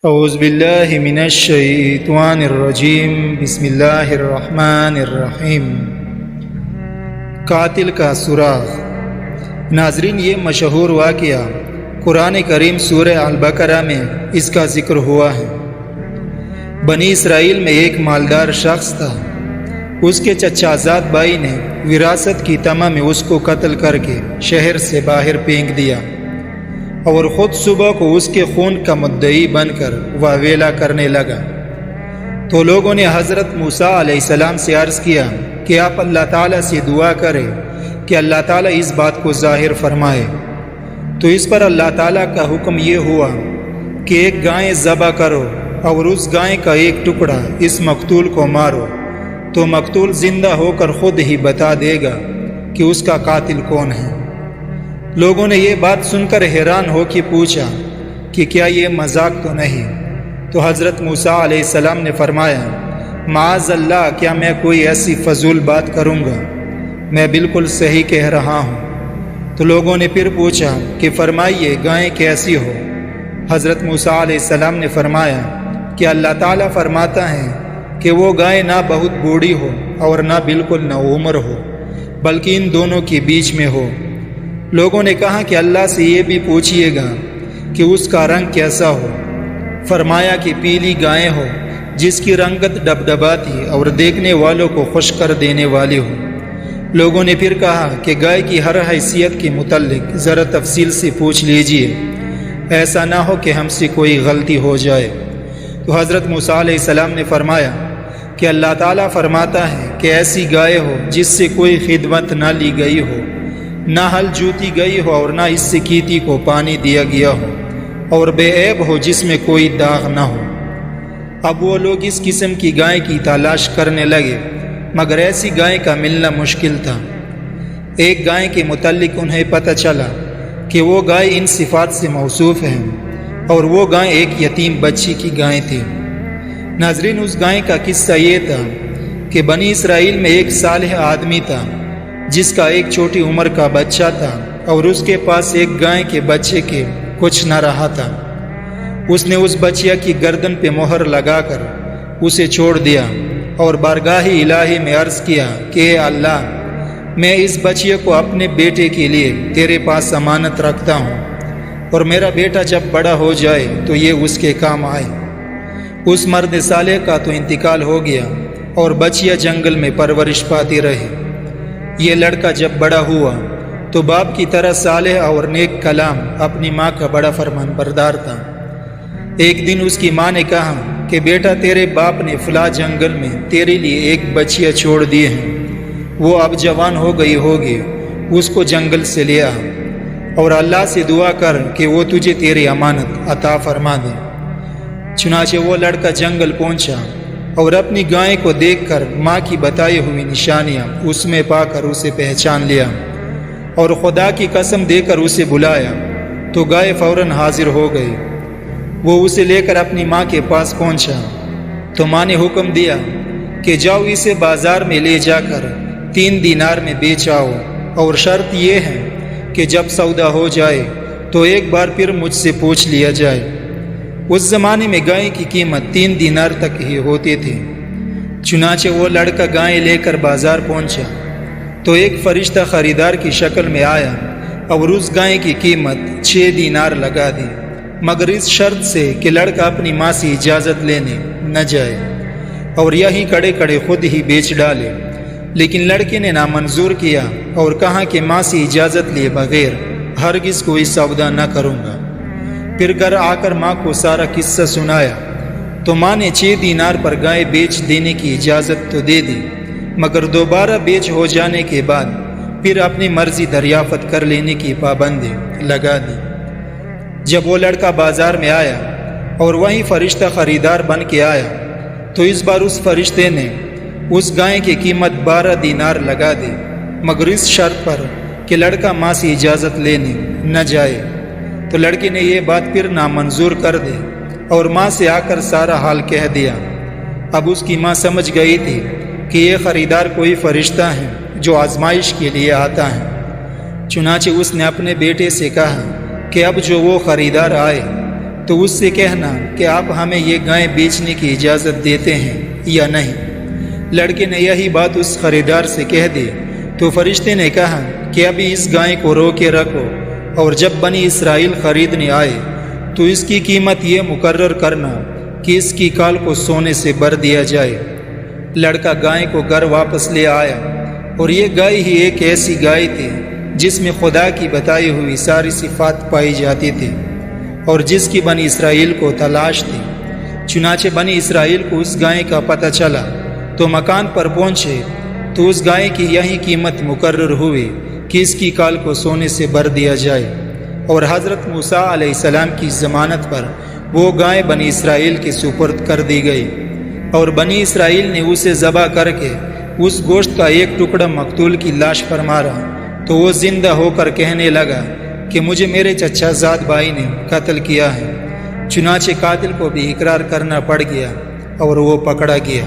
اعوذ باللہ من الشیطان الرجیم بسم اللہ الرحمن الرحیم۔ قاتل کا سراغ۔ ناظرین، یہ مشہور واقعہ قرآن کریم سورہ البقرہ میں اس کا ذکر ہوا ہے۔ بنی اسرائیل میں ایک مالدار شخص تھا۔ اس کے چچا زاد بھائی نے وراثت کی تمہ میں اس کو قتل کر کے شہر سے باہر پھینک دیا اور خود صبح کو اس کے خون کا مدعی بن کر واویلا کرنے لگا۔ تو لوگوں نے حضرت موسیٰ علیہ السلام سے عرض کیا کہ آپ اللہ تعالیٰ سے دعا کریں کہ اللہ تعالیٰ اس بات کو ظاہر فرمائے۔ تو اس پر اللہ تعالیٰ کا حکم یہ ہوا کہ ایک گائے ذبح کرو اور اس گائے کا ایک ٹکڑا اس مقتول کو مارو، تو مقتول زندہ ہو کر خود ہی بتا دے گا کہ اس کا قاتل کون ہے۔ لوگوں نے یہ بات سن کر حیران ہو کے پوچھا کہ کیا یہ مذاق تو نہیں؟ تو حضرت موسیٰ علیہ السلام نے فرمایا، معاذ اللہ، کیا میں کوئی ایسی فضول بات کروں گا؟ میں بالکل صحیح کہہ رہا ہوں۔ تو لوگوں نے پھر پوچھا کہ فرمائیے گائے کیسی ہو؟ حضرت موسیٰ علیہ السلام نے فرمایا کہ اللہ تعالیٰ فرماتا ہے کہ وہ گائے نہ بہت بوڑھی ہو اور نہ بالکل نہ عمر ہو، بلکہ ان دونوں کے بیچ میں ہو۔ لوگوں نے کہا کہ اللہ سے یہ بھی پوچھئے گا کہ اس کا رنگ کیسا ہو؟ فرمایا کہ پیلی گائے ہو جس کی رنگت ڈبڈباتی اور دیکھنے والوں کو خوش کر دینے والی ہو۔ لوگوں نے پھر کہا کہ گائے کی ہر حیثیت کے متعلق ذرا تفصیل سے پوچھ لیجئے، ایسا نہ ہو کہ ہم سے کوئی غلطی ہو جائے۔ تو حضرت موسیٰ علیہ السلام نے فرمایا کہ اللہ تعالیٰ فرماتا ہے کہ ایسی گائے ہو جس سے کوئی خدمت نہ لی گئی ہو، نہ ہل جوتی گئی ہو اور نہ اس سے کیتی کو پانی دیا گیا ہو، اور بے عیب ہو جس میں کوئی داغ نہ ہو۔ اب وہ لوگ اس قسم کی گائے کی تلاش کرنے لگے، مگر ایسی گائے کا ملنا مشکل تھا۔ ایک گائے کے متعلق انہیں پتہ چلا کہ وہ گائے ان صفات سے موصوف ہے، اور وہ گائے ایک یتیم بچی کی گائے تھی۔ ناظرین، اس گائے کا قصہ یہ تھا کہ بنی اسرائیل میں ایک صالح آدمی تھا جس کا ایک چھوٹی عمر کا بچہ تھا، اور اس کے پاس ایک گائے کے بچے کے کچھ نہ رہا تھا۔ اس نے اس بچیا کی گردن پہ مہر لگا کر اسے چھوڑ دیا اور بارگاہ الہی میں عرض کیا کہ اے اللہ، میں اس بچے کو اپنے بیٹے کے لیے تیرے پاس امانت رکھتا ہوں، اور میرا بیٹا جب بڑا ہو جائے تو یہ اس کے کام آئے۔ اس مرد صالح کا تو انتقال ہو گیا اور بچیا جنگل میں پرورش پاتی رہی۔ یہ لڑکا جب بڑا ہوا تو باپ کی طرح صالح اور نیک کلام اپنی ماں کا بڑا فرمان بردار تھا۔ ایک دن اس کی ماں نے کہا کہ بیٹا، تیرے باپ نے فلاں جنگل میں تیرے لیے ایک بچیا چھوڑ دیے ہیں، وہ اب جوان ہو گئی ہوگی، اس کو جنگل سے لے آ اور اللہ سے دعا کر کہ وہ تجھے تیری امانت عطا فرما دے۔ چنانچہ وہ لڑکا جنگل پہنچا اور اپنی گائے کو دیکھ کر ماں کی بتائی ہوئی نشانیاں اس میں پا کر اسے پہچان لیا، اور خدا کی قسم دے کر اسے بلایا تو گائے فوراً حاضر ہو گئی۔ وہ اسے لے کر اپنی ماں کے پاس پہنچا تو ماں نے حکم دیا کہ جاؤ اسے بازار میں لے جا کر 3 دینار میں بیچ آؤ، اور شرط یہ ہے کہ جب سودا ہو جائے تو ایک بار پھر مجھ سے پوچھ لیا جائے۔ اس زمانے میں گائے کی قیمت 3 دینار تک ہی ہوتی تھی۔ چنانچہ وہ لڑکا گائے لے کر بازار پہنچا تو ایک فرشتہ خریدار کی شکل میں آیا اور اس گائے کی قیمت 6 دینار لگا دی، مگر اس شرط سے کہ لڑکا اپنی ماں سے اجازت لینے نہ جائے اور یہی کڑے کڑے خود ہی بیچ ڈالے۔ لیکن لڑکے نے نامنظور کیا اور کہا کہ ماں سے اجازت لیے بغیر ہرگز کوئی سودا نہ کروں گا۔ پھر گھر آ کر ماں کو سارا قصہ سنایا تو ماں نے 6 دینار پر گائے بیچ دینے کی اجازت تو دے دی، مگر دوبارہ بیچ ہو جانے کے بعد پھر اپنی مرضی دریافت کر لینے کی پابندی لگا دی۔ جب وہ لڑکا بازار میں آیا اور وہیں فرشتہ خریدار بن کے آیا تو اس بار اس فرشتے نے اس گائے کی قیمت 12 دینار لگا دی، مگر اس شرط پر کہ لڑکا ماں سے اجازت لینے نہ جائے۔ تو لڑکے نے یہ بات پھر نامنظور کر دی اور ماں سے آ کر سارا حال کہہ دیا۔ اب اس کی ماں سمجھ گئی تھی کہ یہ خریدار کوئی فرشتہ ہے جو آزمائش کے لیے آتا ہے۔ چنانچہ اس نے اپنے بیٹے سے کہا کہ اب جو وہ خریدار آئے تو اس سے کہنا کہ آپ ہمیں یہ گائے بیچنے کی اجازت دیتے ہیں یا نہیں۔ لڑکے نے یہی بات اس خریدار سے کہہ دی تو فرشتے نے کہا کہ ابھی اس گائے کو رو کے رکھو، اور جب بنی اسرائیل خریدنے آئے تو اس کی قیمت یہ مقرر کرنا کہ اس کی کال کو سونے سے بھر دیا جائے۔ لڑکا گائے کو گھر واپس لے آیا، اور یہ گائے ہی ایک ایسی گائے تھی جس میں خدا کی بتائی ہوئی ساری صفات پائی جاتی تھی اور جس کی بنی اسرائیل کو تلاش تھی۔ چنانچہ بنی اسرائیل کو اس گائے کا پتہ چلا تو مکان پر پہنچے تو اس گائے کی یہی قیمت مقرر ہوئی کہ اس کی کال کو سونے سے بھر دیا جائے، اور حضرت موسیٰ علیہ السلام کی ضمانت پر وہ گائے بنی اسرائیل کے سپرد کر دی گئی، اور بنی اسرائیل نے اسے ذبح کر کے اس گوشت کا ایک ٹکڑا مقتول کی لاش پر مارا تو وہ زندہ ہو کر کہنے لگا کہ مجھے میرے چچا زاد بھائی نے قتل کیا ہے۔ چنانچہ قاتل کو بھی اقرار کرنا پڑ گیا اور وہ پکڑا گیا۔